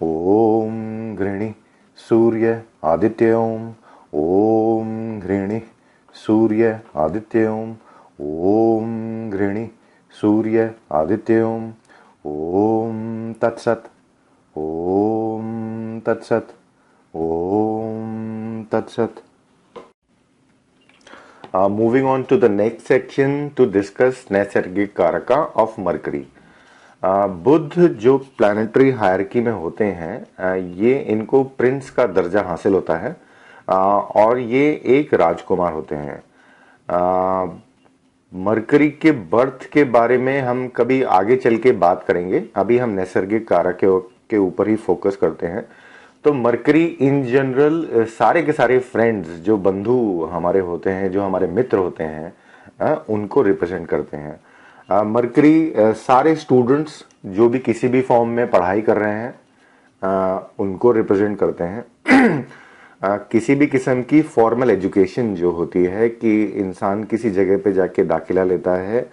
ओम गृणी सूर्य आदित्योम। ओम गृणी सूर्य आदित्योम। ओम गृणी सूर्य आदित्योम। ओम तत्सत। ओम तत्सत। ओम तत्सत। Moving on to the next section to discuss नैसर्गिक कारका of Mercury। बुध जो प्लानिटरी हायरकी में होते हैं, ये इनको प्रिंस का दर्जा हासिल होता है और ये एक राजकुमार होते हैं। मरकरी के बर्थ के बारे में हम कभी आगे चल के बात करेंगे, अभी हम नैसर्गिक कारक के ऊपर ही फोकस करते हैं। तो मरकरी इन जनरल सारे के सारे फ्रेंड्स, जो बंधु हमारे होते हैं, जो हमारे मित्र होते हैं, उनको रिप्रेजेंट करते हैं। मरकरी सारे स्टूडेंट्स जो भी किसी भी फॉर्म में पढ़ाई कर रहे हैं, उनको रिप्रेजेंट करते हैं। किसी भी किस्म की फॉर्मल एजुकेशन जो होती है कि इंसान किसी जगह पे जाके दाखिला लेता है,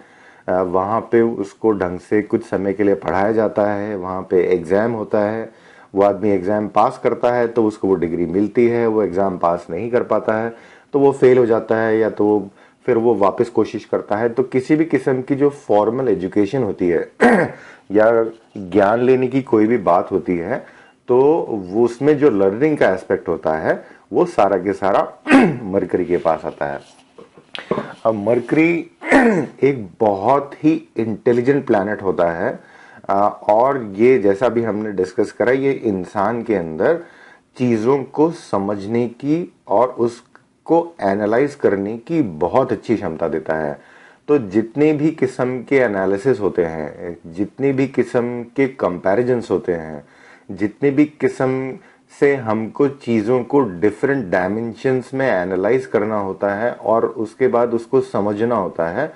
वहाँ पे उसको ढंग से कुछ समय के लिए पढ़ाया जाता है, वहाँ पे एग्जाम होता है, वो आदमी एग्जाम पास करता है तो उसको वो डिग्री मिलती है। वो एग्जाम पास नहीं कर पाता है तो वो फेल हो जाता है, या तो फिर वो वापस कोशिश करता है। तो किसी भी किस्म की जो फॉर्मल एजुकेशन होती है या ज्ञान लेने की कोई भी बात होती है, तो वो उसमें जो लर्निंग का एस्पेक्ट होता है वो सारा के सारा मरकरी के पास आता है। अब मरकरी एक बहुत ही इंटेलिजेंट प्लैनेट होता है, और ये जैसा भी हमने डिस्कस करा, ये इंसान के अंदर चीजों को समझने की और उसको एनालाइज करने की बहुत अच्छी क्षमता देता है। तो जितने भी किस्म के एनालिसिस होते हैं, जितने भी किस्म के कंपैरिजंस होते हैं, जितने भी किस्म से हमको चीजों को डिफरेंट डायमेंशंस में एनालाइज करना होता है और उसके बाद उसको समझना होता है,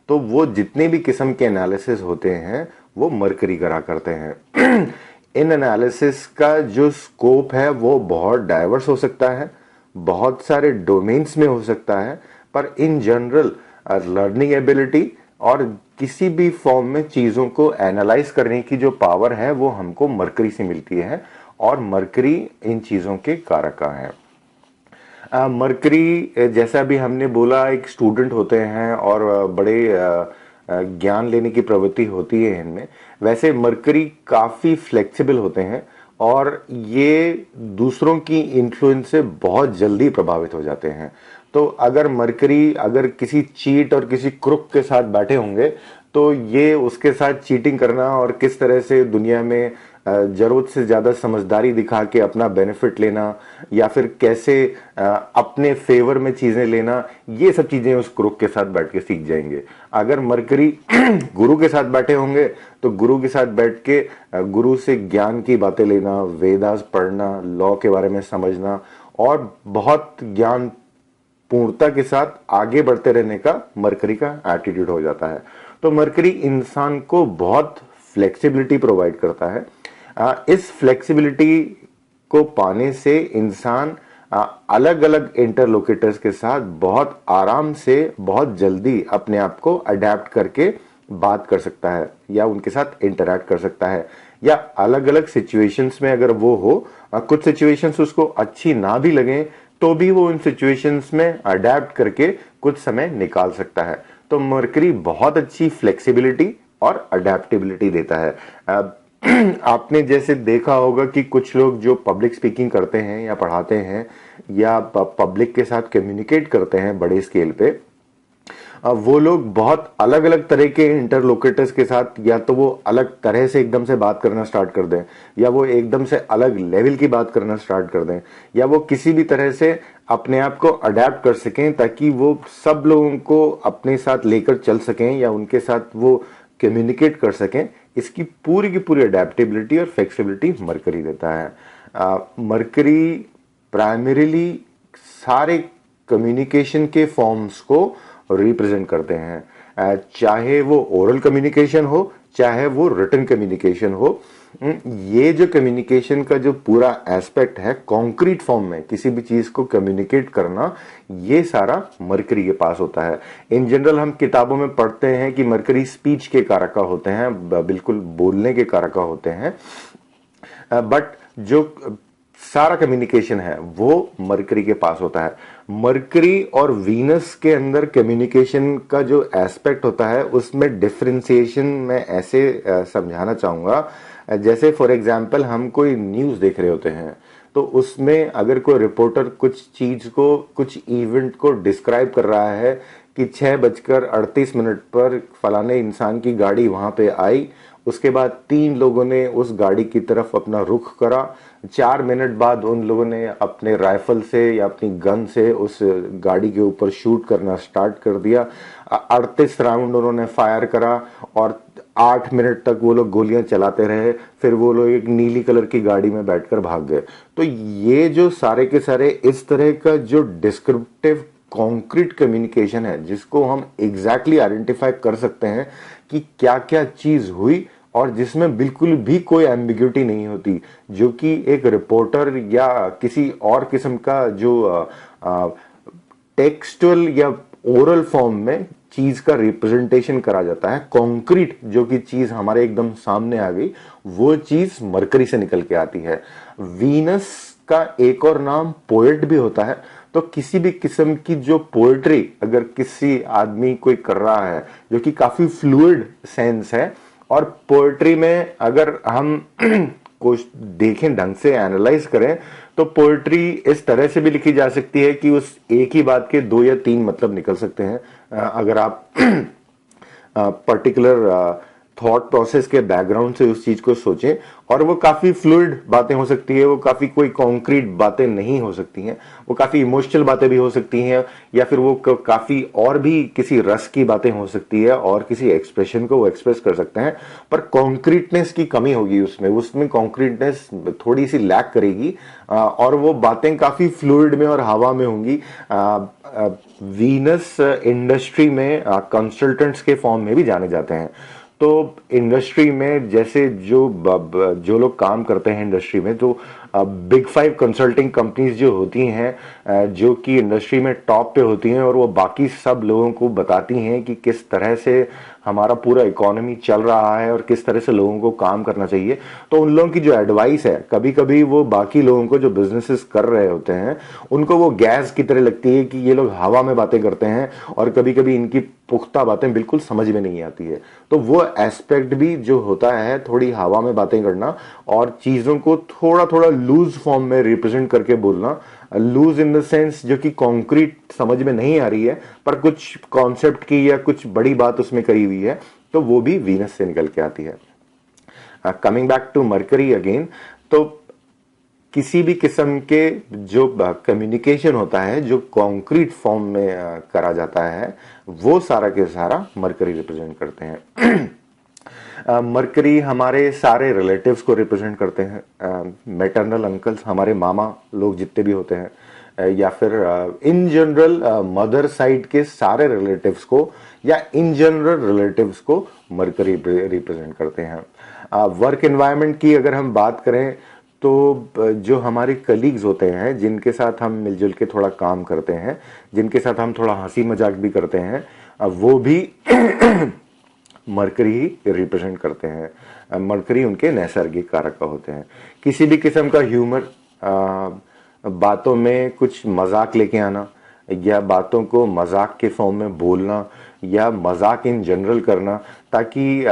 तो वो जितने भी किस्म के एनालिसिस होते हैं वो मरकरी करा करते हैं। इन एनालिसिस का जो स्कोप है वो बहुत डाइवर्स हो सकता है, बहुत सारे डोमेन्स में हो सकता है, पर इन जनरल लर्निंग एबिलिटी और किसी भी फॉर्म में चीजों को एनालाइज करने की जो पावर है वो हमको मरकरी से मिलती है, और मरकरी इन चीजों के कारक है। मरकरी जैसा भी हमने बोला एक स्टूडेंट होते हैं और बड़े ज्ञान लेने की प्रवृत्ति होती है इनमें। वैसे मरकरी काफी फ्लेक्सिबल होते हैं और ये दूसरों की इन्फ्लुएंस से बहुत जल्दी प्रभावित हो जाते हैं। तो अगर मरकरी अगर किसी चीट और किसी क्रुक के साथ बैठे होंगे तो ये उसके साथ चीटिंग करना और किस तरह से दुनिया में जरूरत से ज्यादा समझदारी दिखा के अपना बेनिफिट लेना, या फिर कैसे अपने फेवर में चीजें लेना, ये सब चीजें उस ग्रुप के साथ बैठ के सीख जाएंगे। अगर मरकरी गुरु के साथ बैठे होंगे तो गुरु के साथ बैठ के गुरु से ज्ञान की बातें लेना, वेदास पढ़ना, लॉ के बारे में समझना और बहुत ज्ञान पूर्णता के साथ आगे बढ़ते रहने का मरकरी का एटीट्यूड हो जाता है। तो मरकरी इंसान को बहुत फ्लेक्सिबिलिटी प्रोवाइड करता है। इस फ्लेक्सिबिलिटी को पाने से इंसान अलग अलग इंटरलोकेटर्स के साथ बहुत आराम से बहुत जल्दी अपने आप को अडेप्ट करके बात कर सकता है या उनके साथ इंटरैक्ट कर सकता है, या अलग अलग सिचुएशंस में अगर वो हो, कुछ सिचुएशंस उसको अच्छी ना भी लगे तो भी वो उन सिचुएशंस में अडेप्ट करके कुछ समय निकाल सकता है। तो मरकरी बहुत अच्छी फ्लेक्सिबिलिटी और अडेप्टेबिलिटी देता है। आपने जैसे देखा होगा कि कुछ लोग जो पब्लिक स्पीकिंग करते हैं या पढ़ाते हैं या पब्लिक के साथ कम्युनिकेट करते हैं बड़े स्केल पे, वो लोग बहुत अलग अलग तरह के इंटरलोकेटर्स के साथ या तो वो अलग तरह से एकदम से बात करना स्टार्ट कर दें, या वो एकदम से अलग लेवल की बात करना स्टार्ट कर दें, या वो किसी भी तरह से अपने आप को अडेप्ट कर सकें ताकि वो सब लोगों को अपने साथ लेकर चल सकें या उनके साथ वो कम्युनिकेट कर सकें। इसकी पूरी की पूरी अडेप्टेबिलिटी और फ्लेक्सिबिलिटी मरकरी देता है। मरकरी प्राइमरीली सारे कम्युनिकेशन के फॉर्म्स को रिप्रेजेंट करते हैं, चाहे वो ओरल कम्युनिकेशन हो चाहे वो रिटन कम्युनिकेशन हो। ये जो कम्युनिकेशन का जो पूरा एस्पेक्ट है कॉन्क्रीट फॉर्म में किसी भी चीज को कम्युनिकेट करना, ये सारा मरकरी के पास होता है। इन जनरल हम किताबों में पढ़ते हैं कि मरकरी स्पीच के कारक होते हैं, बिल्कुल बोलने के कारक होते हैं। बट जो सारा कम्युनिकेशन है वो मरकरी के पास होता है। मरकरी और वीनस के अंदर कम्युनिकेशन का जो एस्पेक्ट होता है उसमें डिफरेंशिएशन मैं ऐसे समझाना चाहूंगा, जैसे फॉर एग्जांपल हम कोई न्यूज़ देख रहे होते हैं तो उसमें अगर कोई रिपोर्टर कुछ चीज को, कुछ इवेंट को डिस्क्राइब कर रहा है कि 6:38 पर फलाने इंसान की गाड़ी वहां पे आई, उसके बाद 3 लोगों ने उस गाड़ी की तरफ अपना रुख करा, 4 मिनट बाद उन लोगों ने अपने राइफल से या अपनी गन से उस गाड़ी के ऊपर शूट करना स्टार्ट कर दिया, 38 राउंड उन्होंने फायर करा और 8 मिनट तक वो लोग गोलियां चलाते रहे, फिर वो लोग एक नीली कलर की गाड़ी में बैठकर भाग गए। तो ये जो सारे के सारे इस तरह का जो डिस्क्रिप्टिव कॉन्क्रीट कम्युनिकेशन है जिसको हम एग्जैक्टली आइडेंटिफाई कर सकते हैं कि क्या क्या चीज हुई और जिसमें बिल्कुल भी कोई एम्बिग्यूटी नहीं होती, जो कि एक रिपोर्टर या किसी और किस्म का जो टेक्सटुअल या ओरल फॉर्म में चीज का रिप्रेजेंटेशन करा जाता है, कॉन्क्रीट जो कि चीज हमारे एकदम सामने आ गई, वो चीज मरकरी से निकल के आती है। वीनस का एक और नाम पोएट भी होता है। तो किसी भी किस्म की जो पोएट्री अगर किसी आदमी कोई कर रहा है जो कि काफी फ्लूइड सेंस है, और पोएट्री में अगर हम कुछ देखें, ढंग से एनालाइज करें, तो पोएट्री इस तरह से भी लिखी जा सकती है कि उस एक ही बात के 2 या 3 मतलब निकल सकते हैं। अगर आप पर्टिकुलर थॉट प्रोसेस के बैकग्राउंड से उस चीज को सोचें, और वो काफी फ्लूइड बातें हो सकती है, वो काफी कोई कॉन्क्रीट बातें नहीं हो सकती हैं, वो काफी इमोशनल बातें भी हो सकती हैं, या फिर वो काफी और भी किसी रस की बातें हो सकती है और किसी एक्सप्रेशन को वो एक्सप्रेस कर सकते हैं, पर कॉन्क्रीटनेस की कमी होगी उसमें, उसमें कॉन्क्रीटनेस थोड़ी सी लैक करेगी, और वो बातें काफी फ्लूइड में और हवा में होंगी। वीनस इंडस्ट्री में कंसल्टेंट्स के फॉर्म में भी जाने जाते हैं। तो इंडस्ट्री में जैसे जो लोग काम करते हैं इंडस्ट्री में, तो बिग 5 कंसल्टिंग कंपनीज जो होती हैं, जो कि इंडस्ट्री में टॉप पे होती हैं, और वो बाकी सब लोगों को बताती हैं कि किस तरह से हमारा पूरा इकोनॉमी चल रहा है और किस तरह से लोगों को काम करना चाहिए। तो उन लोगों की जो एडवाइस है, कभी कभी वो बाकी लोगों को जो बिजनेसेस कर रहे होते हैं उनको वो गैस की तरह लगती है कि ये लोग हवा में बातें करते हैं, और कभी कभी इनकी पुख्ता बातें बिल्कुल समझ में नहीं आती है। तो वो एस्पेक्ट भी जो होता है, थोड़ी हवा में बातें करना और चीजों को थोड़ा थोड़ा लूज फॉर्म में रिप्रेजेंट करके बोलना, लूज इन द सेंस जो कि कॉन्क्रीट समझ में नहीं आ रही है पर कुछ कॉन्सेप्ट की या कुछ बड़ी बात उसमें करी हुई है, तो वो भी वीनस से निकल के आती है। Coming back to mercury again, तो किसी भी किस्म के जो कम्युनिकेशन होता है जो कॉन्क्रीट फॉर्म में करा जाता है, वो सारा के सारा मरकरी रिप्रेजेंट करते हैं। मरकरी हमारे सारे रिलेटिव्स को रिप्रेजेंट करते हैं, मैटरनल अंकल्स, हमारे मामा लोग जितने भी होते हैं, या फिर इन जनरल मदर साइड के सारे रिलेटिव्स को, या इन जनरल रिलेटिव्स को मरकरी रिप्रेजेंट करते हैं। वर्क एनवायरनमेंट की अगर हम बात करें, तो जो हमारे कलीग्स होते हैं जिनके साथ हम मिलजुल के थोड़ा काम करते हैं, जिनके साथ हम थोड़ा हंसी मजाक भी करते हैं, वो भी मरकरी ही रिप्रेजेंट करते हैं। मरकरी उनके नैसर्गिक कारक होते हैं। किसी भी किस्म का ह्यूमर, बातों में कुछ मजाक लेके आना, या बातों को मजाक के फॉर्म में बोलना, या मजाक इन जनरल करना, ताकि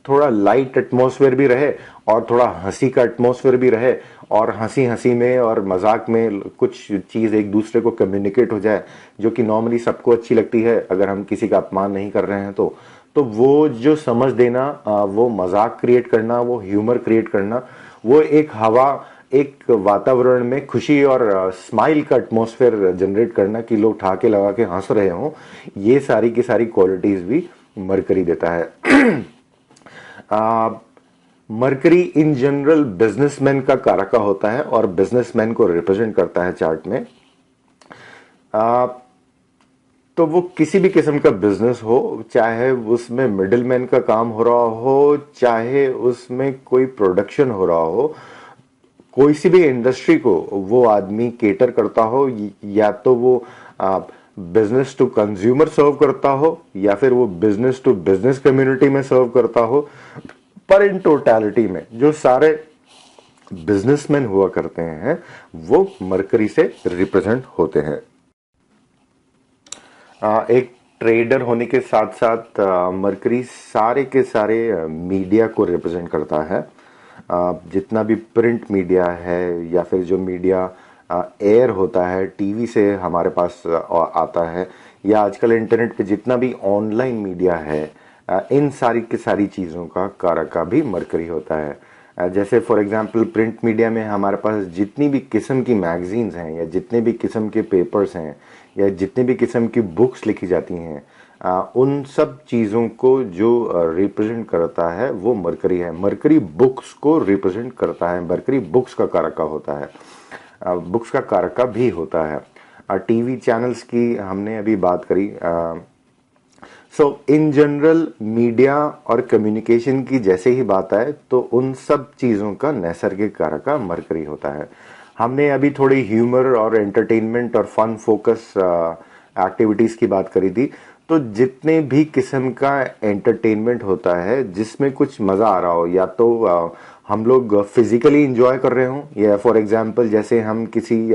थोड़ा लाइट एटमॉस्फेयर भी रहे और थोड़ा हंसी का एटमॉस्फेयर भी रहे, और हंसी हंसी में और मजाक में कुछ चीज एक दूसरे को कम्युनिकेट हो जाए, जो कि नॉर्मली सबको अच्छी लगती है अगर हम किसी का अपमान नहीं कर रहे हैं। तो वो जो समझ देना, वो मजाक क्रिएट करना, वो ह्यूमर क्रिएट करना, वो एक हवा, एक वातावरण में खुशी और स्माइल का एटमॉस्फेयर जनरेट करना कि लोग ठाके लगा के हंस रहे हों, ये सारी की सारी क्वालिटीज भी मरकरी देता है। मरकरी इन जनरल बिजनेसमैन का कारक होता है और बिजनेसमैन को रिप्रेजेंट करता है चार्ट में। तो वो किसी भी किस्म का बिजनेस हो, चाहे उसमें मिडिलमैन का काम हो रहा हो, चाहे उसमें कोई प्रोडक्शन हो रहा हो, कोई सी भी इंडस्ट्री को वो आदमी केटर करता हो, या तो वो बिजनेस टू कंज्यूमर सर्व करता हो, या फिर वो बिजनेस टू बिजनेस कम्युनिटी में सर्व करता हो, पर इन टोटलिटी में जो सारे बिजनेसमैन हुआ करते हैं वो मरकरी से रिप्रेजेंट होते हैं। एक ट्रेडर होने के साथ साथ मरकरी सारे के सारे मीडिया को रिप्रेजेंट करता है। जितना भी प्रिंट मीडिया है या फिर जो मीडिया एयर होता है, टीवी से हमारे पास आता है, या आजकल इंटरनेट पे जितना भी ऑनलाइन मीडिया है, इन सारी की सारी चीज़ों का कारका भी मरकरी होता है। जैसे फॉर एग्जांपल प्रिंट मीडिया में हमारे पास जितनी भी किस्म की मैगजीन्स हैं या जितने भी किस्म के पेपर्स हैं या जितनी भी किस्म की बुक्स लिखी जाती हैं, उन सब चीज़ों को जो रिप्रेजेंट करता है वो मरकरी है। मरकरी बुक्स को रिप्रेजेंट करता है, मरकरी बुक्स का कारका होता है, बुक्स का कारका भी होता है। टीवी चैनल्स की हमने अभी बात करी। सो इन जनरल मीडिया और कम्युनिकेशन की जैसे ही बात आए तो उन सब चीज़ों का नैसर्गिक कारका मरकरी होता है। हमने अभी थोड़ी ह्यूमर और एंटरटेनमेंट और फन फोकस एक्टिविटीज़ की बात करी थी। तो जितने भी किस्म का एंटरटेनमेंट होता है जिसमें कुछ मज़ा आ रहा हो, या तो हम लोग फिजिकली इंजॉय कर रहे हों, या फॉर एग्जांपल जैसे हम किसी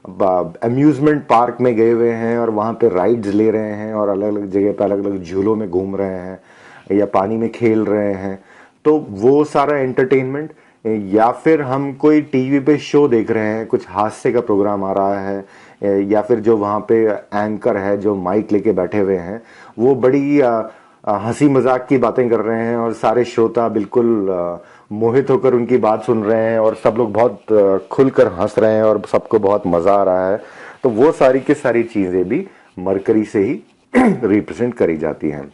अम्यूजमेंट पार्क में गए हुए हैं और वहाँ पे राइड्स ले रहे हैं और अलग अलग जगह पे अलग अलग झूलों में घूम रहे हैं या पानी में खेल रहे हैं, तो वो सारा एंटरटेनमेंट। या फिर हम कोई टीवी पे शो देख रहे हैं, कुछ हास्य का प्रोग्राम आ रहा है, या फिर जो वहाँ पे एंकर है जो माइक लेके बैठे हुए हैं वो बड़ी हंसी मजाक की बातें कर रहे हैं और सारे श्रोता बिल्कुल मोहित होकर उनकी बात सुन रहे हैं और सब लोग बहुत खुलकर हंस रहे हैं और सबको बहुत मजा आ रहा है, तो वो सारी की सारी चीजें भी मरकरी से ही रिप्रेजेंट करी जाती हैं।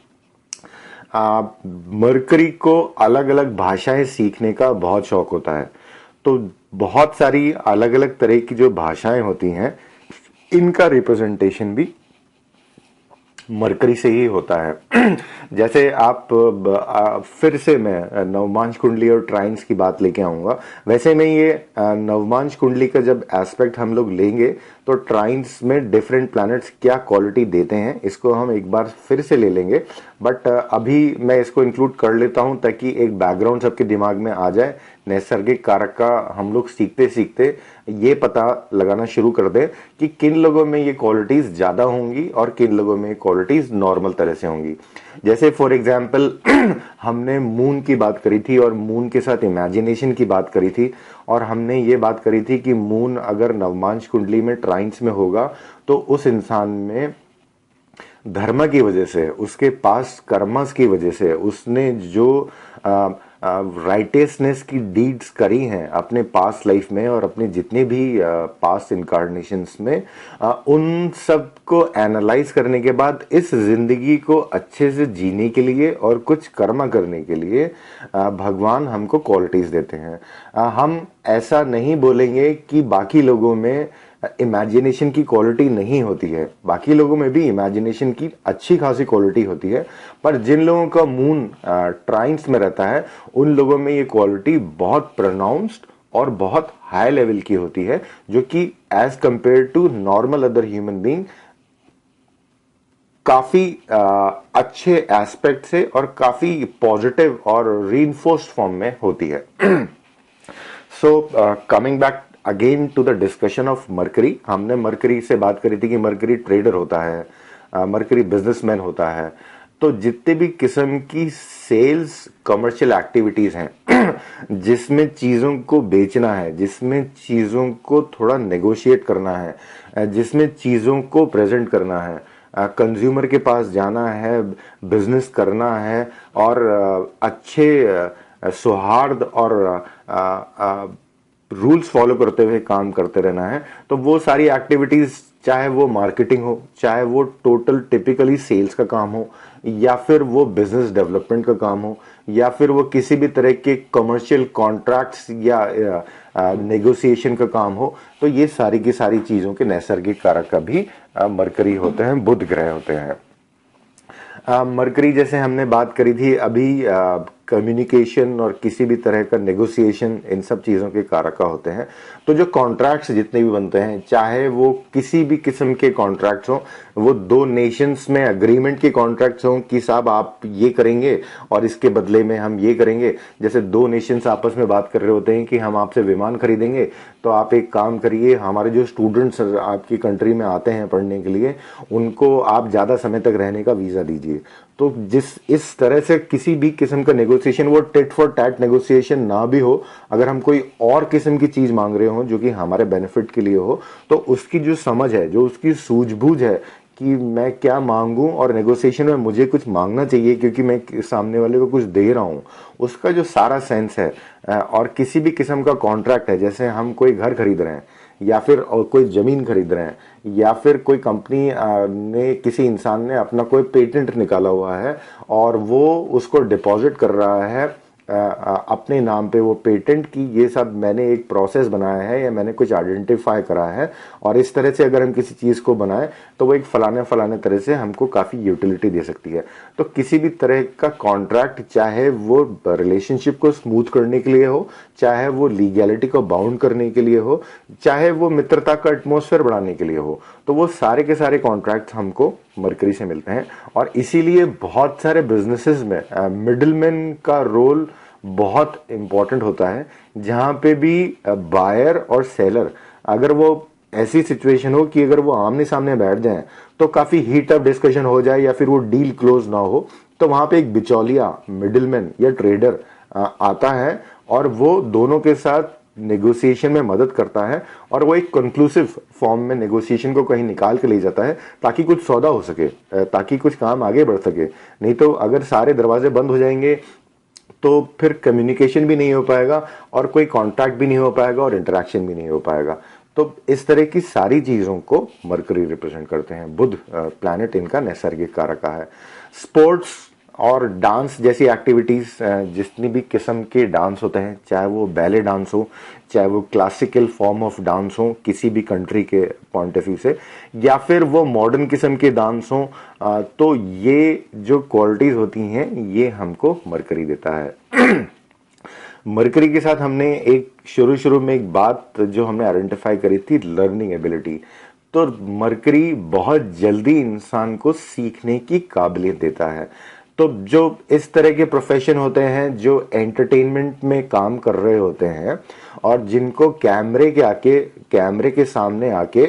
मरकरी को अलग अलग भाषाएं सीखने का बहुत शौक होता है, तो बहुत सारी अलग अलग तरह की जो भाषाएं होती हैं इनका रिप्रेजेंटेशन भी मरकरी से ही होता है। जैसे आप फिर से मैं नवमांश कुंडली और ट्राइन्स की बात लेके आऊंगा। वैसे में ये नवमांश कुंडली का जब एस्पेक्ट हम लोग लेंगे तो ट्राइन्स में डिफरेंट प्लैनेट्स क्या क्वालिटी देते हैं इसको हम एक बार फिर से ले लेंगे, बट अभी मैं इसको इंक्लूड कर लेता हूं ताकि एक बैकग्राउंड सबके दिमाग में आ जाए। नैसर्गिक कारक का हम लोग सीखते सीखते ये पता लगाना शुरू कर दें कि किन लोगों में ये क्वालिटीज ज्यादा होंगी और किन लोगों में क्वालिटीज नॉर्मल तरह से होंगी। जैसे फॉर एग्जांपल हमने मून की बात करी थी और मून के साथ इमेजिनेशन की बात करी थी, और हमने ये बात करी थी कि मून अगर नवमांश कुंडली में ट्राइन्स में होगा तो उस इंसान में धर्म की वजह से, उसके पास कर्मस की वजह से, उसने जो राइटियसनेस की डीड्स करी हैं अपने पास्ट लाइफ में और अपने जितने भी पास्ट इनकारनेशंस में, उन सब को एनालाइज करने के बाद इस जिंदगी को अच्छे से जीने के लिए और कुछ कर्म करने के लिए भगवान हमको क्वालिटीज देते हैं। हम ऐसा नहीं बोलेंगे कि बाकी लोगों में इमेजिनेशन की क्वालिटी नहीं होती है, बाकी लोगों में भी इमेजिनेशन की अच्छी खासी क्वालिटी होती है, पर जिन लोगों का मून ट्राइन्स में रहता है उन लोगों में ये क्वालिटी बहुत प्रोनाउंस्ड और बहुत हाई लेवल की होती है, जो कि as compare to normal other human being काफी अच्छे एस्पेक्ट से और काफी पॉजिटिव और रीइंफोर्स्ड फॉर्म में होती है। So coming back again to the discussion of mercury, हमने मरकरी से बात करी थी कि मरकरी ट्रेडर होता है, मरकरी बिजनेसमैन होता है। तो जितने भी किस्म की सेल्स कमर्शियल एक्टिविटीज हैं जिसमें चीजों को बेचना है, जिसमें चीजों को थोड़ा नेगोशिएट करना है, जिसमें चीजों को प्रेजेंट करना है, कंज्यूमर के पास जाना है, बिजनेस करना है और अच्छे सौहार्द और रूल्स फॉलो करते हुए काम करते रहना है, तो वो सारी एक्टिविटीज, चाहे वो मार्केटिंग हो, चाहे वो टोटल टिपिकली सेल्स का काम हो, या फिर वो बिजनेस डेवलपमेंट का काम हो, या फिर वो किसी भी तरह के कमर्शियल कॉन्ट्रैक्ट्स या नेगोशिएशन का काम हो, तो ये सारी की सारी चीजों के नैसर्गिक कारक का भी मरकरी होते हैं, बुध ग्रह होते हैं। मरकरी जैसे हमने बात करी थी अभी कम्युनिकेशन और किसी भी तरह का नेगोशिएशन, इन सब चीज़ों के कारक होते हैं। तो जो कॉन्ट्रैक्ट्स जितने भी बनते हैं, चाहे वो किसी भी किस्म के कॉन्ट्रैक्ट्स हों, वो दो नेशंस में अग्रीमेंट के कॉन्ट्रैक्ट्स हों कि साहब आप ये करेंगे और इसके बदले में हम ये करेंगे। जैसे दो नेशंस आपस में बात कर रहे होते हैं कि हम आपसे विमान खरीदेंगे, तो आप एक काम करिए, हमारे जो स्टूडेंट्स आपकी कंट्री में आते हैं पढ़ने के लिए, उनको आप ज़्यादा समय तक रहने का वीज़ा दीजिए। तो इस तरह से किसी भी किस्म का नेगोशिएशन, वो टिट फॉर टैट नेगोशिएशन ना भी हो, अगर हम कोई और किस्म की चीज मांग रहे हो जो कि हमारे बेनिफिट के लिए हो, तो उसकी जो समझ है, जो उसकी सूझबूझ है कि मैं क्या मांगूं और नेगोशिएशन में मुझे कुछ मांगना चाहिए क्योंकि मैं सामने वाले को कुछ दे रहा हूं, उसका जो सारा सेंस है। और किसी भी किस्म का कॉन्ट्रैक्ट है, जैसे हम कोई घर खरीद रहे हैं या फिर और कोई जमीन खरीद रहे हैं, या फिर कोई कंपनी ने, किसी इंसान ने अपना कोई पेटेंट निकाला हुआ है और वो उसको डिपॉजिट कर रहा है अपने नाम पे वो पेटेंट की, ये सब मैंने एक प्रोसेस बनाया है या मैंने कुछ आइडेंटिफाई करा है, और इस तरह से अगर हम किसी चीज को बनाएं तो वो एक फलाने फलाने तरह से हमको काफी यूटिलिटी दे सकती है। तो किसी भी तरह का कॉन्ट्रैक्ट, चाहे वो रिलेशनशिप को स्मूथ करने के लिए हो, चाहे वो लीगैलिटी को बाउंड करने के लिए हो, चाहे वो मित्रता का एटमॉस्फेयर बढ़ाने के लिए हो, तो वो सारे के सारे कॉन्ट्रैक्ट्स हमको मरकरी से मिलते हैं। और इसीलिए बहुत सारे बिजनेसेस में मिडिलमैन का रोल बहुत इंपॉर्टेंट होता है, जहां पे भी बायर और सेलर, अगर वो ऐसी सिचुएशन हो कि अगर वो आमने सामने बैठ जाएं तो काफी हीट अप डिस्कशन हो जाए या फिर वो डील क्लोज ना हो, तो वहां पे एक बिचौलिया, मिडिलमैन या ट्रेडर आता है और वो दोनों के साथ नेगोशिएशन में मदद करता है, और वो एक कंक्लूसिव फॉर्म में नेगोशिएशन को कहीं निकाल के ले जाता है ताकि कुछ सौदा हो सके, ताकि कुछ काम आगे बढ़ सके। नहीं तो अगर सारे दरवाजे बंद हो जाएंगे तो फिर कम्युनिकेशन भी नहीं हो पाएगा और कोई कॉन्टैक्ट भी नहीं हो पाएगा और इंटरेक्शन भी नहीं हो पाएगा। तो इस तरह की सारी चीजों को मरकरी रिप्रेजेंट करते हैं। बुध प्लैनेट इनका नैसर्गिक कारक है। स्पोर्ट्स और डांस जैसी एक्टिविटीज, जितनी भी किस्म के डांस होते हैं, चाहे वो बैले डांस हो, चाहे वो क्लासिकल फॉर्म ऑफ डांस हो किसी भी कंट्री के पॉइंट ऑफ व्यू से, या फिर वो मॉडर्न किस्म के डांस हो, तो ये जो क्वालिटीज होती हैं ये हमको मरकरी देता है। मरकरी के साथ हमने एक शुरू में एक बात जो हमने आइडेंटिफाई करी थी, लर्निंग एबिलिटी। तो मरकरी बहुत जल्दी इंसान को सीखने की काबिलियत देता है। तो जो इस तरह के प्रोफेशन होते हैं, जो एंटरटेनमेंट में काम कर रहे होते हैं और जिनको कैमरे के सामने आके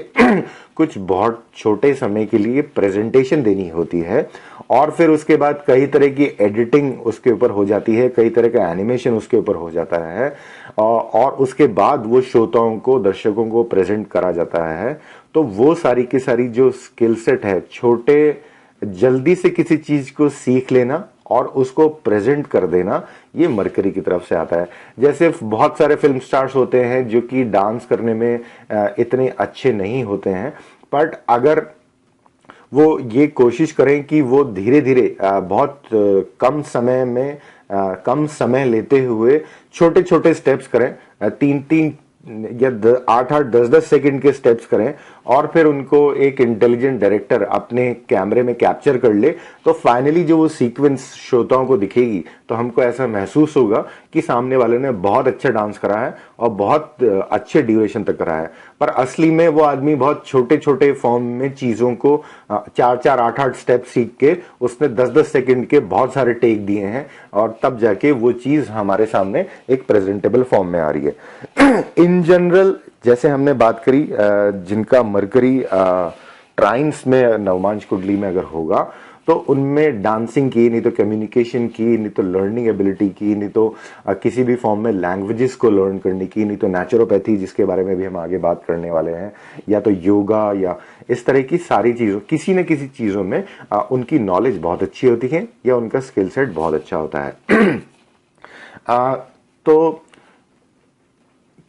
कुछ बहुत छोटे समय के लिए प्रेजेंटेशन देनी होती है, और फिर उसके बाद कई तरह की एडिटिंग उसके ऊपर हो जाती है, कई तरह का एनिमेशन उसके ऊपर हो जाता है, और उसके बाद वो श्रोताओं को, दर्शकों को प्रेजेंट करा जाता है। तो वो सारी की सारी जो स्किल सेट है, जल्दी से किसी चीज को सीख लेना और उसको प्रेजेंट कर देना, ये मरकरी की तरफ से आता है। जैसे बहुत सारे फिल्म स्टार्स होते हैं जो कि डांस करने में इतने अच्छे नहीं होते हैं, बट अगर वो ये कोशिश करें कि वो धीरे धीरे बहुत कम समय लेते हुए छोटे छोटे स्टेप्स करें, 3-3 या 8-8 10-10 सेकंड के स्टेप्स करें, और फिर उनको एक इंटेलिजेंट डायरेक्टर अपने कैमरे में कैप्चर कर ले, तो फाइनली जो वो सीक्वेंस श्रोताओं को दिखेगी तो हमको ऐसा महसूस होगा कि सामने वाले ने बहुत अच्छा डांस करा है और बहुत अच्छे ड्यूरेशन तक करा है। पर असली में वो आदमी बहुत छोटे छोटे फॉर्म में चीजों को 4-4 8-8 स्टेप सीख के उसने 10-10 सेकंड के बहुत सारे टेक दिए हैं, और तब जाके वो चीज हमारे सामने एक प्रेजेंटेबल फॉर्म में आ रही है। इन जनरल, जैसे हमने बात करी, जिनका मरकरी ट्राइन्स में, नवमांश कुंडली में अगर होगा, तो उनमें डांसिंग की, नहीं तो कम्युनिकेशन की, नहीं तो लर्निंग एबिलिटी की, नहीं तो किसी भी फॉर्म में लैंग्वेजेस को लर्न करने की, नहीं तो नेचुरोपैथी जिसके बारे में भी हम आगे बात करने वाले हैं, या तो योगा, या इस तरह की सारी चीजों, किसी न किसी चीजों में उनकी नॉलेज बहुत अच्छी होती है या उनका स्किल सेट बहुत अच्छा होता है। तो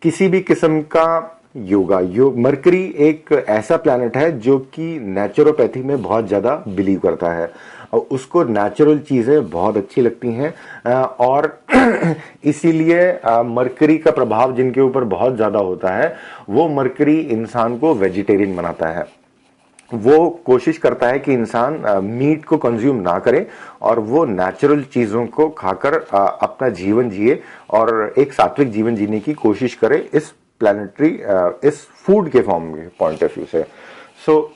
किसी भी किस्म का मरकरी एक ऐसा प्लैनेट है जो कि नेचुरोपैथी में बहुत ज्यादा बिलीव करता है और उसको नेचुरल चीजें बहुत अच्छी लगती हैं, और इसीलिए मरकरी का प्रभाव जिनके ऊपर बहुत ज्यादा होता है, वो मरकरी इंसान को वेजिटेरियन बनाता है। वो कोशिश करता है कि इंसान मीट को कंज्यूम ना करे और वो नेचुरल चीजों को खाकर अपना जीवन जिए और एक सात्विक जीवन जीने की कोशिश करे, इस प्लानिटरी इस फूड के फॉर्म के पॉइंट ऑफ व्यू से। सो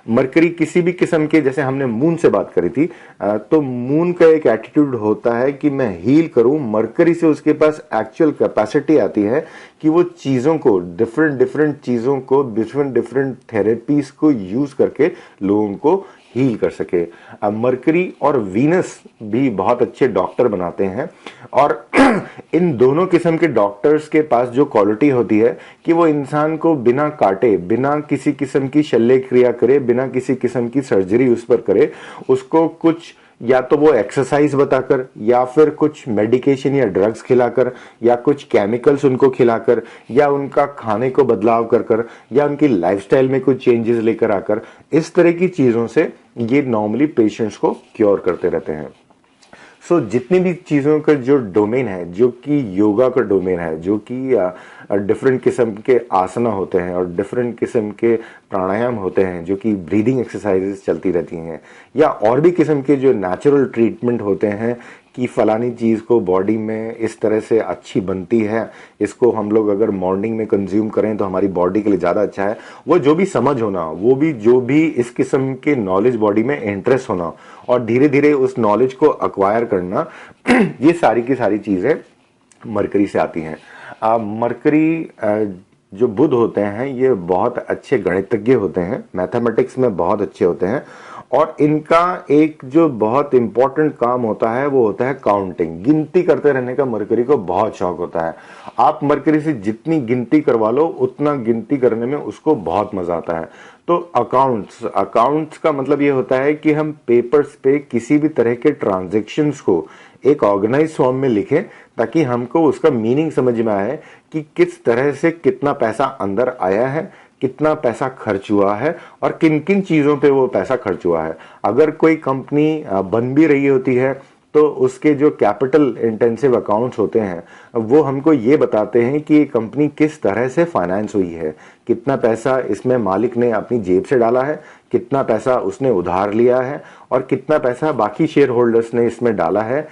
मरकरी किसी भी किस्म के, जैसे हमने मून से बात करी थी, तो मून का एक एटीट्यूड होता है कि मैं हील करूं। मरकरी से उसके पास एक्चुअल कैपेसिटी आती है कि वो चीजों को, डिफरेंट डिफरेंट चीजों को, डिफरेंट डिफरेंट थेरेपीज को यूज करके लोगों को हील कर सके। मरकरी और वीनस भी बहुत अच्छे डॉक्टर बनाते हैं और इन दोनों किस्म के डॉक्टर्स के पास जो क्वालिटी होती है कि वो इंसान को बिना काटे, बिना किसी किस्म की शल्य क्रिया करे, बिना किसी किस्म की सर्जरी उस पर करे, उसको कुछ या तो वो एक्सरसाइज बताकर या फिर कुछ मेडिकेशन या ड्रग्स खिलाकर या कुछ केमिकल्स उनको खिलाकर या उनका खाने को बदलाव कर कर या उनकी लाइफस्टाइल में कुछ चेंजेस लेकर आकर, इस तरह की चीजों से ये नॉर्मली पेशेंट्स को क्योर करते रहते हैं। सो जितनी भी चीजों का जो डोमेन है, जो कि योगा का डोमेन है, जो कि डिफरेंट किस्म के आसना होते हैं और डिफरेंट किस्म के प्राणायाम होते हैं, जो कि ब्रीदिंग एक्सरसाइजेस चलती रहती हैं, या और भी किस्म के जो नेचुरल ट्रीटमेंट होते हैं कि फलानी चीज को बॉडी में इस तरह से अच्छी बनती है, इसको हम लोग अगर मॉर्निंग में कंज्यूम करें तो हमारी बॉडी के लिए ज्यादा अच्छा है, वो जो भी समझ होना, वो भी जो भी इस किस्म के नॉलेज बॉडी में इंटरेस्ट होना और धीरे धीरे उस नॉलेज को अक्वायर करना, ये सारी की सारी चीजें मरकरी से आती हैं। मरकरी जो बुध होते हैं ये बहुत अच्छे गणितज्ञ होते हैं, मैथमेटिक्स में बहुत अच्छे होते हैं और इनका एक जो बहुत इंपॉर्टेंट काम होता है वो होता है काउंटिंग, गिनती करते रहने का मरकरी को बहुत शौक होता है। आप मरकरी से जितनी गिनती करवा लो उतना गिनती करने में उसको बहुत मजा आता है। तो अकाउंट्स का मतलब ये होता है कि हम पेपर्स पे किसी भी तरह के ट्रांजैक्शंस को एक ऑर्गेनाइज फॉर्म में लिखें ताकि हमको उसका मीनिंग समझ में आए कि किस तरह से कितना पैसा अंदर आया है, कितना पैसा खर्च हुआ है और किन किन चीजों पे वो पैसा खर्च हुआ है। अगर कोई कंपनी बन भी रही होती है तो उसके जो कैपिटल इंटेंसिव अकाउंट्स होते हैं वो हमको ये बताते हैं कि ये कंपनी किस तरह से फाइनेंस हुई है, कितना पैसा इसमें मालिक ने अपनी जेब से डाला है, कितना पैसा उसने उधार लिया है और कितना पैसा बाकी शेयर होल्डर्स ने इसमें डाला है।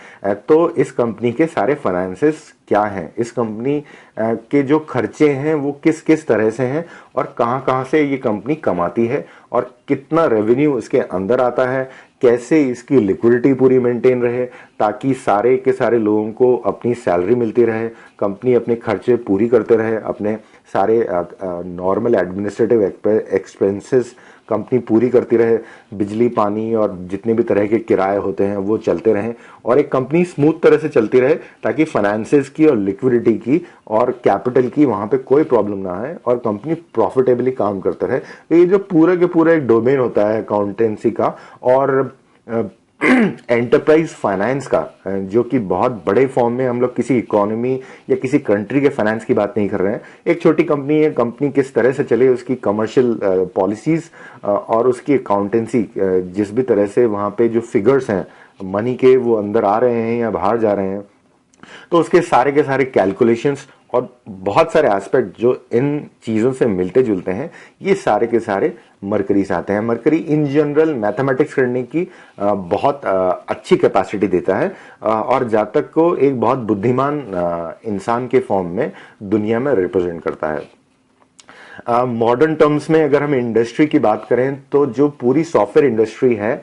तो इस कंपनी के सारे फाइनेंसेस क्या हैं, इस कंपनी के जो खर्चे हैं वो किस किस तरह से हैं और कहां कहां से ये कंपनी कमाती है और कितना रेवेन्यू इसके अंदर आता है, कैसे इसकी लिक्विडिटी पूरी मेंटेन रहे ताकि सारे के सारे लोगों को अपनी सैलरी मिलती रहे, कंपनी अपने खर्चे पूरी करते रहे, अपने सारे नॉर्मल एडमिनिस्ट्रेटिव एक्सपेंसेस कंपनी पूरी करती रहे, बिजली पानी और जितने भी तरह के किराए होते हैं वो चलते रहें और एक कंपनी स्मूथ तरह से चलती रहे ताकि फाइनेंसेस की और लिक्विडिटी की और कैपिटल की वहां पे कोई प्रॉब्लम ना आए और कंपनी प्रॉफिटेबली काम करते रहे। तो ये जो पूरा के पूरा एक डोमेन होता है अकाउंटेंसी का और एंटरप्राइज फाइनेंस का, जो कि बहुत बड़े फॉर्म में, हम लोग किसी इकोनॉमी या किसी कंट्री के फाइनेंस की बात नहीं कर रहे हैं, एक छोटी कंपनी है, कंपनी किस तरह से चले, उसकी कमर्शियल पॉलिसीज और उसकी अकाउंटेंसी, जिस भी तरह से वहां पे जो फिगर्स हैं मनी के वो अंदर आ रहे हैं या बाहर जा रहे हैं, तो उसके सारे के सारे कैलकुलेशंस और बहुत सारे एस्पेक्ट जो इन चीजों से मिलते जुलते हैं, ये सारे के सारे मरकरी से आते हैं। मरकरी इन जनरल मैथमेटिक्स करने की बहुत अच्छी कैपेसिटी देता है और जातक को एक बहुत बुद्धिमान इंसान के फॉर्म में दुनिया में रिप्रेजेंट करता है। मॉडर्न टर्म्स में अगर हम इंडस्ट्री की बात करें तो जो पूरी सॉफ्टवेयर इंडस्ट्री है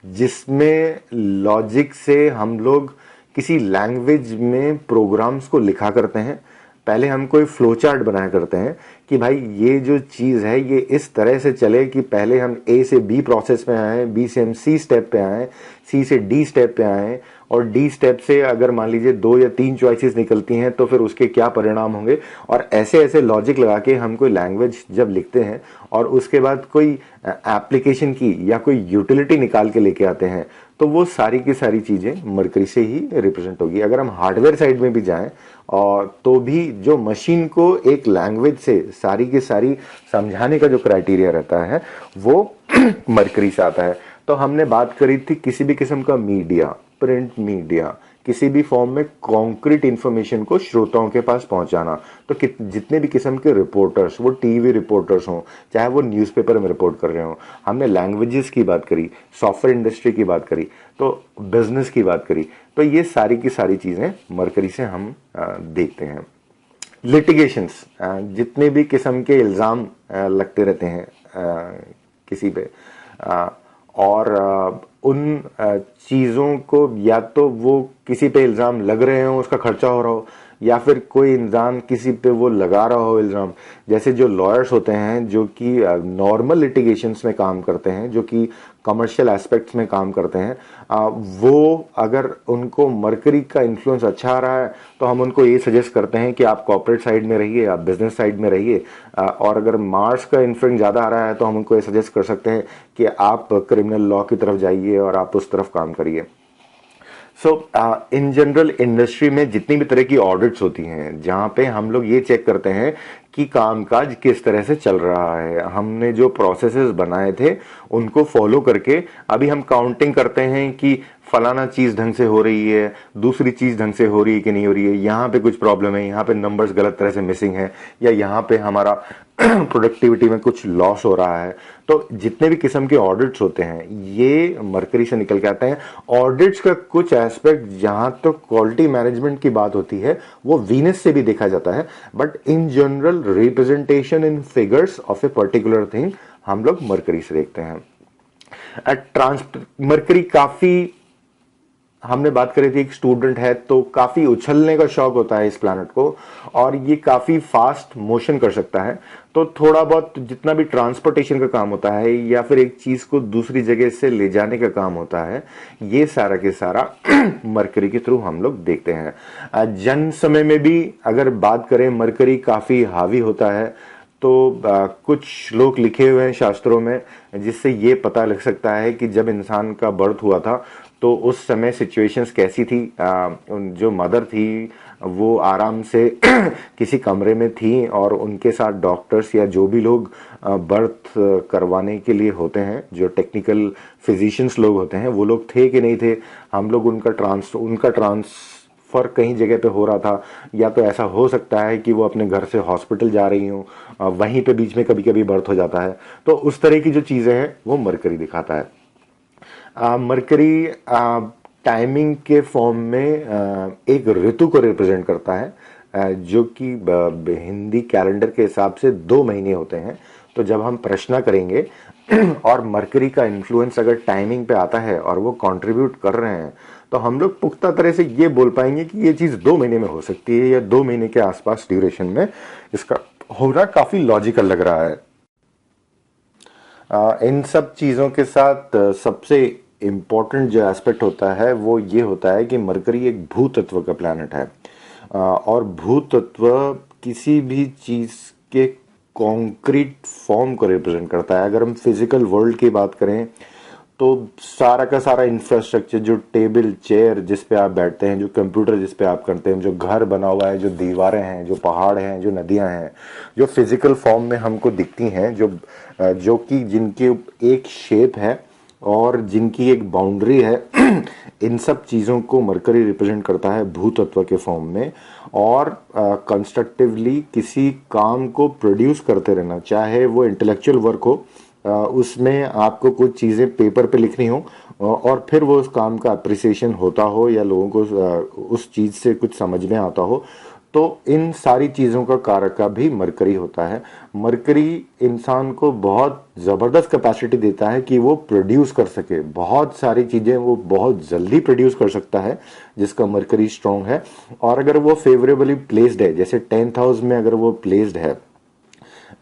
जिसमें लॉजिक से हम लोग किसी लैंग्वेज में प्रोग्राम्स को लिखा करते हैं, पहले हम कोई फ्लो चार्ट बनाया करते हैं कि भाई ये जो चीज है ये इस तरह से चले कि पहले हम ए से बी प्रोसेस में आए, बी से हम सी स्टेप पे आए, सी से डी स्टेप पे आए और डी स्टेप से अगर मान लीजिए 2 या 3 चॉइसेस निकलती हैं तो फिर उसके क्या परिणाम होंगे, और ऐसे ऐसे लॉजिक लगा के हम कोई लैंग्वेज जब लिखते हैं और उसके बाद कोई एप्लीकेशन की या कोई यूटिलिटी निकाल के लेके आते हैं तो वो सारी की सारी चीजें मरकरी से ही रिप्रेजेंट होगी। अगर हम हार्डवेयर साइड में भी जाएं और तो भी जो मशीन को एक लैंग्वेज से सारी की सारी समझाने का जो क्राइटेरिया रहता है वो मरकरी से आता है। तो हमने बात करी थी किसी भी किस्म का मीडिया, प्रिंट मीडिया, किसी भी फॉर्म में कॉन्क्रीट इंफॉर्मेशन को श्रोताओं के पास पहुंचाना। तो जितने भी किस्म के रिपोर्टर्स, वो टीवी रिपोर्टर्स हों, चाहे वो न्यूज़पेपर में रिपोर्ट कर रहे हों, हमने लैंग्वेजेस की बात करी, सॉफ्टवेयर इंडस्ट्री की बात करी, तो बिजनेस की बात करी, तो ये सारी की सारी चीजें मरकरी से हम देखते हैं। लिटिगेशंस, जितने भी किस्म के इल्ज़ाम लगते रहते हैं किसी पे, और उन चीज़ों को, या तो वो किसी पे इल्ज़ाम लग रहे हो, उसका खर्चा हो रहा हो, या फिर कोई इंसान किसी पे वो लगा रहा हो इल्ज़ाम। जैसे जो लॉयर्स होते हैं जो कि नॉर्मल लिटिगेशंस में काम करते हैं, जो कि कमर्शियल एस्पेक्ट्स में काम करते हैं, वो अगर उनको मरकरी का इन्फ्लुएंस अच्छा आ रहा है तो हम उनको ये सजेस्ट करते हैं कि आप कॉर्पोरेट साइड में रहिए, आप बिजनेस साइड में रहिए। और अगर मार्स का इन्फ्लुएंस ज़्यादा आ रहा है तो हम उनको ये सजेस्ट कर सकते हैं कि आप क्रिमिनल लॉ की तरफ जाइए और आप उस तरफ काम करिए। सो इन जनरल इंडस्ट्री में जितनी भी तरह की ऑडिट्स होती हैं, जहां पे हम लोग ये चेक करते हैं कि कामकाज किस तरह से चल रहा है, हमने जो प्रोसेसेस बनाए थे उनको फॉलो करके अभी हम काउंटिंग करते हैं कि फलाना चीज ढंग से हो रही है, दूसरी चीज ढंग से हो रही है कि नहीं हो रही है, यहाँ पे कुछ प्रॉब्लम है, यहाँ पे नंबर्स गलत तरह से मिसिंग है, या यहाँ पे हमारा प्रोडक्टिविटी में कुछ लॉस हो रहा है। तो जितने भी किस्म के ऑडिट्स होते हैं ये मरकरी से निकल के आते हैं। ऑडिट्स का कुछ एस्पेक्ट जहां तो क्वालिटी मैनेजमेंट की बात होती है वो वीनस से भी देखा जाता है, but in general representation in figures of a particular thing हम लोग मरकरी से देखते हैं। मरकरी काफी, हमने बात करी थी, एक स्टूडेंट है तो काफी उछलने का शौक होता है इस प्लैनेट को, और ये काफी फास्ट मोशन कर सकता है। तो थोड़ा बहुत जितना भी ट्रांसपोर्टेशन का काम होता है या फिर एक चीज को दूसरी जगह से ले जाने का काम होता है, ये सारा के सारा मरकरी के थ्रू हम लोग देखते हैं। जन्म समय में भी अगर बात करें, मरकरी काफी हावी होता है। तो कुछ श्लोक लिखे हुए हैं शास्त्रों में जिससे ये पता लग सकता है कि जब इंसान का बर्थ हुआ था तो उस समय सिचुएशंस कैसी थी। जो मदर थी वो आराम से किसी कमरे में थी और उनके साथ डॉक्टर्स या जो भी लोग बर्थ करवाने के लिए होते हैं, जो टेक्निकल फिजिशियंस लोग होते हैं, वो लोग थे कि नहीं थे। हम लोग उनका ट्रांसफर कहीं जगह पे हो रहा था, या तो ऐसा हो सकता है कि वो अपने घर से हॉस्पिटल जा रही हूँ, वहीं पे बीच में कभी कभी बर्थ हो जाता है। तो उस तरह की जो चीजें हैं वो मरकरी दिखाता है। मरकरी टाइमिंग के फॉर्म में एक ऋतु को रिप्रेजेंट करता है, जो कि हिंदी कैलेंडर के हिसाब से 2 महीने होते हैं। तो जब हम प्रश्न करेंगे और मरकरी का इन्फ्लुएंस अगर टाइमिंग पे आता है और वो कंट्रीब्यूट कर रहे हैं, तो हम लोग पुख्ता तरह से ये बोल पाएंगे कि ये चीज 2 महीने में हो सकती है, या 2 महीने के आसपास ड्यूरेशन में इसका होना काफी लॉजिकल लग रहा है। इन सब चीजों के साथ सबसे इम्पोर्टेंट जो एस्पेक्ट होता है वो ये होता है कि मरकरी एक भूतत्व का प्लैनेट है, और भूतत्व किसी भी चीज के कॉन्क्रीट फॉर्म को रिप्रेजेंट करता है। अगर हम फिजिकल वर्ल्ड की बात करें तो सारा का सारा इंफ्रास्ट्रक्चर, जो टेबल चेयर जिस पे आप बैठते हैं, जो कंप्यूटर जिस पे आप करते हैं, जो घर बना हुआ है, जो दीवारें हैं, जो पहाड़ हैं, जो नदियां हैं, जो फिजिकल फॉर्म में हमको दिखती हैं, जो कि जिनकी एक शेप है और जिनकी एक बाउंड्री है, इन सब चीज़ों को मरकरी रिप्रेजेंट करता है भूतत्व के फॉर्म में। और कंस्ट्रक्टिवली किसी काम को प्रोड्यूस करते रहना, चाहे वो इंटेलेक्चुअल वर्क हो, उसमें आपको कुछ चीज़ें पेपर पे लिखनी हो और फिर वो उस काम का अप्रिसिएशन होता हो या लोगों को उस चीज़ से कुछ समझ में आता हो, तो इन सारी चीज़ों का कारक का भी मरकरी होता है। मरकरी इंसान को बहुत ज़बरदस्त कैपेसिटी देता है कि वो प्रोड्यूस कर सके, बहुत सारी चीज़ें वो बहुत जल्दी प्रोड्यूस कर सकता है, जिसका मरकरी स्ट्रॉन्ग है। और अगर वो फेवरेबली प्लेस्ड है, जैसे 10th हाउस में अगर वो प्लेस्ड है,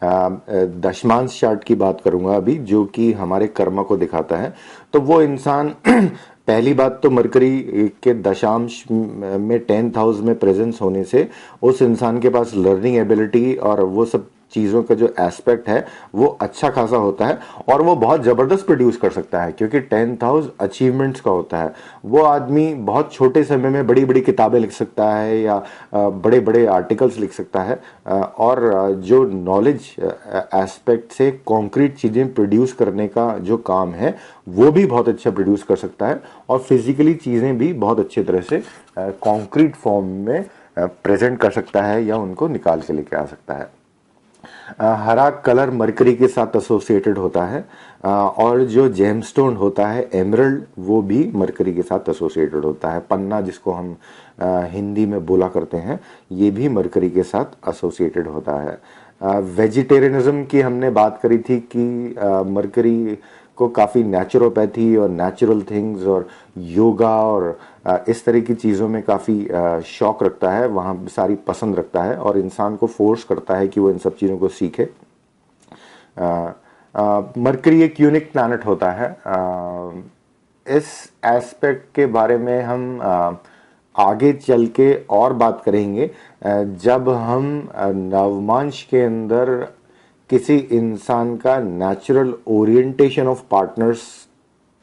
दशमांश चार्ट की बात करूंगा अभी, जो कि हमारे कर्म को दिखाता है, तो वो इंसान पहली बात तो मरकरी के दशांश में 10th हाउस में प्रेजेंस होने से उस इंसान के पास लर्निंग एबिलिटी और वो सब चीज़ों का जो एस्पेक्ट है वो अच्छा खासा होता है और वो बहुत ज़बरदस्त प्रोड्यूस कर सकता है, क्योंकि 10,000 अचीवमेंट्स का होता है। वो आदमी बहुत छोटे समय में बड़ी बड़ी किताबें लिख सकता है या बड़े बड़े आर्टिकल्स लिख सकता है, और जो नॉलेज एस्पेक्ट से कॉन्क्रीट चीज़ें प्रोड्यूस करने का जो काम है वो भी बहुत अच्छा प्रोड्यूस कर सकता है, और फिजिकली चीज़ें भी बहुत अच्छी तरह से कॉन्क्रीट फॉर्म में प्रेजेंट कर सकता है या उनको निकाल के लेके आ सकता है। हरा कलर मरकरी के साथ एसोसिएटेड होता है, और जो जेमस्टोन होता है एमरल्ड वो भी मरकरी के साथ एसोसिएटेड होता है। पन्ना जिसको हम हिंदी में बोला करते हैं, ये भी मरकरी के साथ एसोसिएटेड होता है। वेजिटेरियनिज्म की हमने बात करी थी कि मरकरी को काफ़ी नेचुरोपैथी और नेचुरल थिंग्स और योगा और इस तरह की चीज़ों में काफ़ी शौक रखता है, वहाँ सारी पसंद रखता है और इंसान को फोर्स करता है कि वो इन सब चीज़ों को सीखे। मरकरी एक यूनिक प्लैनेट होता है। इस एस्पेक्ट के बारे में हम आगे चल के और बात करेंगे, जब हम नवमांश के अंदर किसी इंसान का नेचुरल ओरिएंटेशन ऑफ पार्टनर्स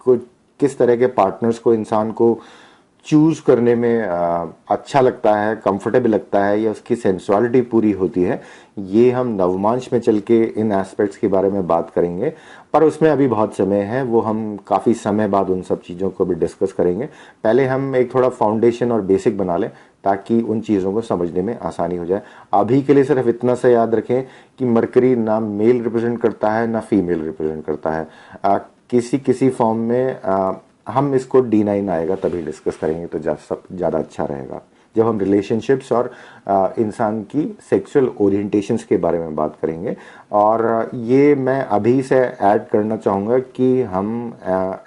को, किस तरह के पार्टनर्स को इंसान को चूज करने में अच्छा लगता है, कंफर्टेबल लगता है, या उसकी सेंसुअलिटी पूरी होती है, ये हम नवमांश में चल के इन एस्पेक्ट्स के बारे में बात करेंगे। पर उसमें अभी बहुत समय है, वो हम काफ़ी समय बाद उन सब चीज़ों को भी डिस्कस करेंगे। पहले हम एक थोड़ा फाउंडेशन और बेसिक बना लें ताकि उन चीज़ों को समझने में आसानी हो जाए। अभी के लिए सिर्फ इतना सा याद रखें कि मरकरी ना मेल रिप्रेजेंट करता है ना फीमेल रिप्रेजेंट करता है। किसी किसी फॉर्म में हम इसको D9 आएगा तभी डिस्कस करेंगे तो ज़्यादा अच्छा रहेगा, जब हम रिलेशनशिप्स और इंसान की सेक्सुअल ओरिएंटेशंस के बारे में बात करेंगे। और ये मैं अभी से ऐड करना चाहूँगा कि हम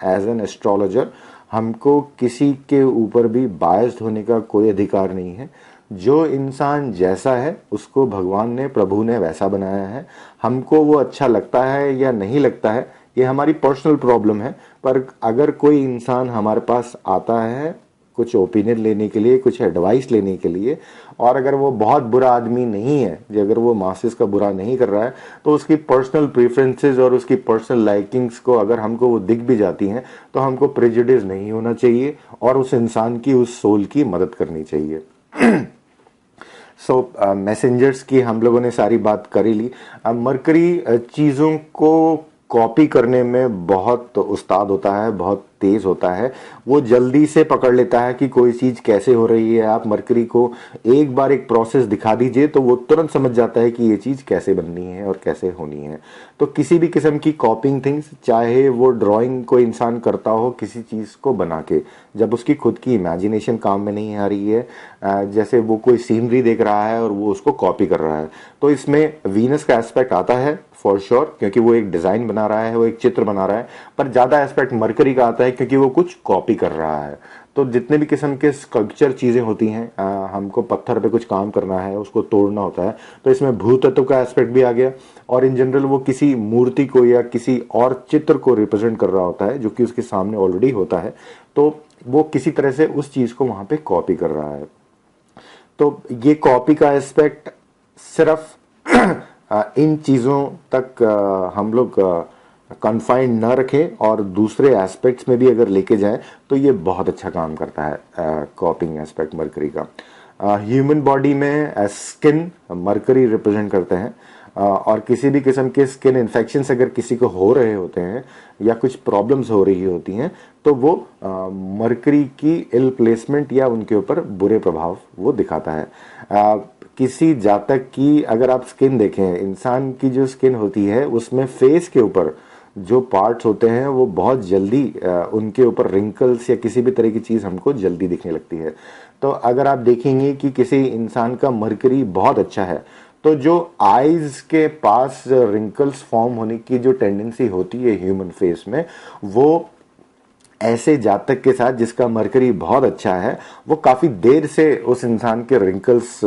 एज एन एस्ट्रोलॉजर हमको किसी के ऊपर भी बायस्ड होने का कोई अधिकार नहीं है। जो इंसान जैसा है उसको भगवान ने, प्रभु ने वैसा बनाया है। हमको वो अच्छा लगता है या नहीं लगता है ये हमारी पर्सनल प्रॉब्लम है, पर अगर कोई इंसान हमारे पास आता है कुछ ओपिनियन लेने के लिए, कुछ एडवाइस लेने के लिए, और अगर वो बहुत बुरा आदमी नहीं है, अगर वो मासेस का बुरा नहीं कर रहा है, तो उसकी पर्सनल प्रेफरेंसेस और उसकी पर्सनल लाइकिंग्स को अगर हमको वो दिख भी जाती हैं तो हमको प्रेजुडिस नहीं होना चाहिए और उस इंसान की, उस सोल की मदद करनी चाहिए। मैसेंजर्स की हम लोगों ने सारी बात कर ही ली। मरकरी चीज़ों को कॉपी करने में बहुत उस्ताद होता है, बहुत तेज होता है। वो जल्दी से पकड़ लेता है कि कोई चीज कैसे हो रही है। आप मरकरी को एक बार एक प्रोसेस दिखा दीजिए तो वो तुरंत समझ जाता है कि ये चीज कैसे बननी है और कैसे होनी है। तो किसी भी किस्म की कॉपिंग थिंग्स, चाहे वो ड्राइंग कोई इंसान करता हो किसी चीज को बना के, जब उसकी खुद की इमेजिनेशन काम में नहीं आ रही है, जैसे वो कोई सीनरी देख रहा है और वो उसको कॉपी कर रहा है, तो इसमें वीनस का एस्पेक्ट आता है फॉर श्योर, क्योंकि वो एक डिजाइन बना रहा है, वो एक चित्र बना रहा है। पर ज्यादा एस्पेक्ट मरकरी का आता है क्योंकि वो कुछ कॉपी कर रहा है। तो जितने भी किस्म के स्कल्पचर चीजें होती हैं, हमको पत्थर पे कुछ काम करना है, उसको तोड़ना होता है, तो इसमें भूतत्व का एस्पेक्ट भी आ गया। और इन जनरल वो किसी मूर्ति को या किसी और चित्र को रिप्रेजेंट कर रहा होता है जो कि उसके सामने ऑलरेडी होता है, तो वो किसी तरह से उस चीज को वहां पे कॉपी कर रहा है। तो ये कॉपी का एस्पेक्ट सिर्फ इन चीज़ों तक हम लोग कन्फाइंड न रखें और दूसरे एस्पेक्ट्स में भी अगर लेके जाएं तो ये बहुत अच्छा काम करता है कॉपिंग एस्पेक्ट मरकरी का। ह्यूमन बॉडी में स्किन मरकरी रिप्रेजेंट करते हैं, और किसी भी किस्म के स्किन इन्फेक्शंस अगर किसी को हो रहे होते हैं या कुछ प्रॉब्लम्स हो रही होती हैं तो वो मरकरी की इल प्लेसमेंट या उनके ऊपर बुरे प्रभाव वो दिखाता है। किसी जातक की अगर आप स्किन देखें, इंसान की जो स्किन होती है उसमें फेस के ऊपर जो पार्ट्स होते हैं वो बहुत जल्दी उनके ऊपर रिंकल्स या किसी भी तरह की चीज हमको जल्दी दिखने लगती है। तो अगर आप देखेंगे कि किसी इंसान का मरकरी बहुत अच्छा है तो जो आईज के पास रिंकल्स फॉर्म होने की जो टेंडेंसी होती है ह्यूमन फेस में, वो ऐसे जातक के साथ जिसका मरकरी बहुत अच्छा है वो काफी देर से उस इंसान के रिंकल्स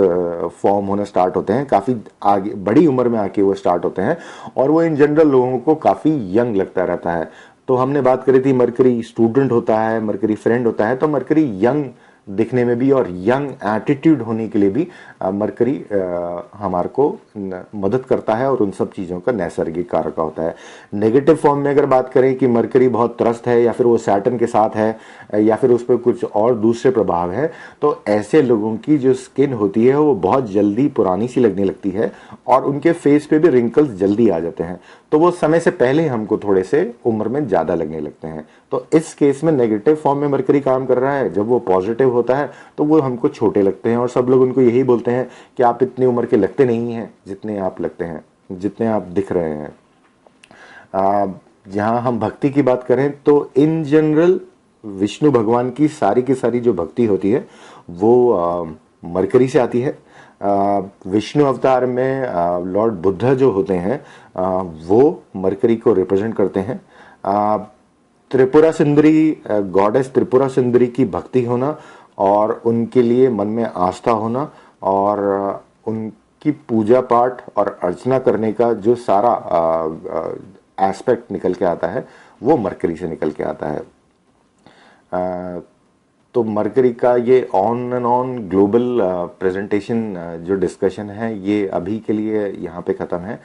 फॉर्म होना स्टार्ट होते हैं, काफी आगे बड़ी उम्र में आके वो स्टार्ट होते हैं, और वो इन जनरल लोगों को काफी यंग लगता रहता है। तो हमने बात करी थी मरकरी स्टूडेंट होता है, मरकरी फ्रेंड होता है, तो मरकरी यंग दिखने में भी और यंग एटीट्यूड होने के लिए भी मरकरी हमारे को मदद करता है और उन सब चीज़ों का नैसर्गिक कारक होता है। नेगेटिव फॉर्म में अगर बात करें कि मरकरी बहुत त्रस्त है या फिर वो सैटर्न के साथ है या फिर उस पर कुछ और दूसरे प्रभाव है, तो ऐसे लोगों की जो स्किन होती है वो बहुत जल्दी पुरानी सी लगने लगती है और उनके फेस पे भी रिंकल्स जल्दी आ जाते हैं, तो वो समय से पहले हमको थोड़े से उम्र में ज़्यादा लगने लगते हैं। तो इस केस में नेगेटिव फॉर्म में मरकरी काम कर रहा है, जब वो पॉजिटिव होता है तो वो हमको छोटे लगते हैं और सब लोग उनको यही बोलते हैं कि आप इतनी उम्र के लगते नहीं हैं जितने आप लगते हैं, जितने आप दिख रहे हैं। जहाँ हम भक्ति की बात करें तो इन जनरल विष्णु भगवान की सारी जो भक्ति होती है वो मरकरी से आती है। विष्णु अवतार में लॉर्ड बुद्ध जो होते हैं वो मरकरी को रिप्रेजेंट करते हैं। त्रिपुरा सुंदरी, गॉडेस त्रिपुरा सुंदरी की भक्ति होना और उनके लिए मन में आस्था होना और उनकी पूजा पाठ और अर्चना करने का जो सारा एस्पेक्ट निकल के आता है वो मरकरी से निकल के आता है। तो मरकरी का ये on and on global presentation जो डिस्कशन है ये अभी के लिए यहाँ पे ख़त्म है।